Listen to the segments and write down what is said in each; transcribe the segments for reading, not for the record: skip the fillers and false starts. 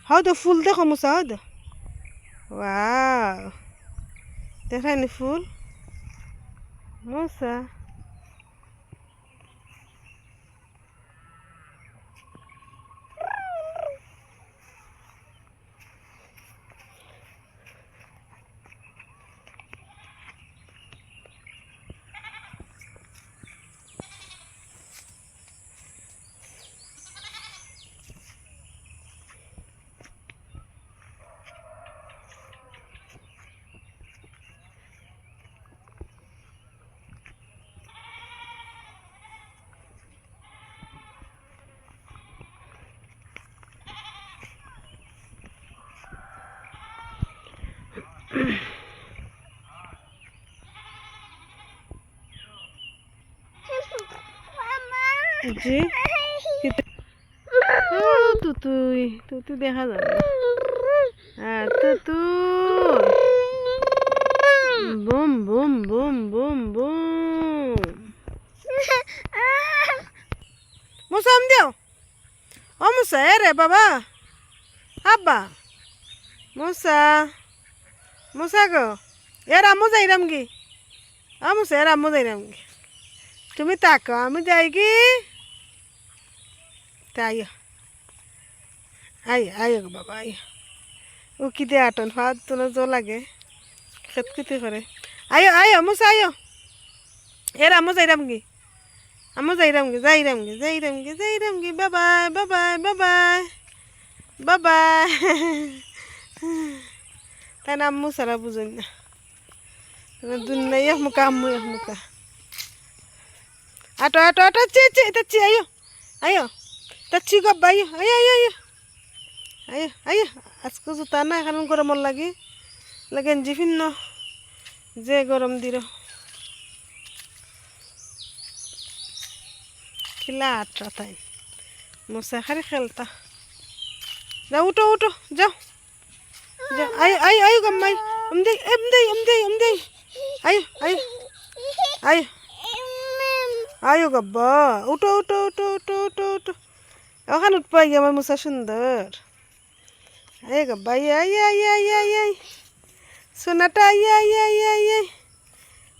হয়তো ফুল দেখো মুসা হয়তো ওয়াও দেখায়নি ফুল মুসা জি তুতুই তুতুই দেখা যাবে হ্যাঁ তুতুই boom boom boom boom boom মুসা আম দিও ও মুসা এ রে বাবা আব্বা মুসা মুসা গো এর আম্মু যাইরাম কি মুসা এর আম্মু যাইরাম কি তুমি তাকো আমি যাই কি তাই আইও গো বাবা আইও ও কি দে আটন হাত তোমার জো লাগে খেতখেতি করে আইও মুসা আইও এর আম্মু যাইরাম কি আম্মু যাইরাম কি বাবাই বাবাই বাবাই বাবাই তাই না আম্মু সারা বুঝুন না দুনিয়া মুখা আম্মু মুখা আটো আটো আটো চি আইও তাচ্ছি গব্বা আইও আজকে জুতা না এখন গরমর লাগে গেঞ্জি ভিন্ন যে গরম দিল খিলা আটরা তাই মশা খারি খেলতা যাও উঠো উঠো যাও যাও আইও গম্মাই এমদে আইও গব্বা উঠো উঠো উঠো উঠো উঠো উঠো ওখানে উঠপাই আমার মুসা সুন্দর আই গব্বা আই সোনাটা আই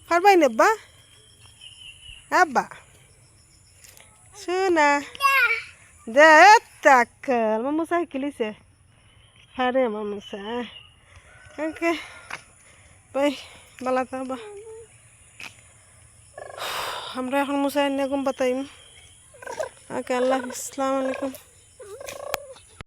পারবাই নেব্বা আব্বা সোনা দে তাকাল আমার মুসা শিকিলিছে হারে আমার মুসা ওকে বাই বালা বা আমরা এখন মুসা এনে ঘুম পাতাইম ওকে আল্লাহ আসসালামু আলাইকুম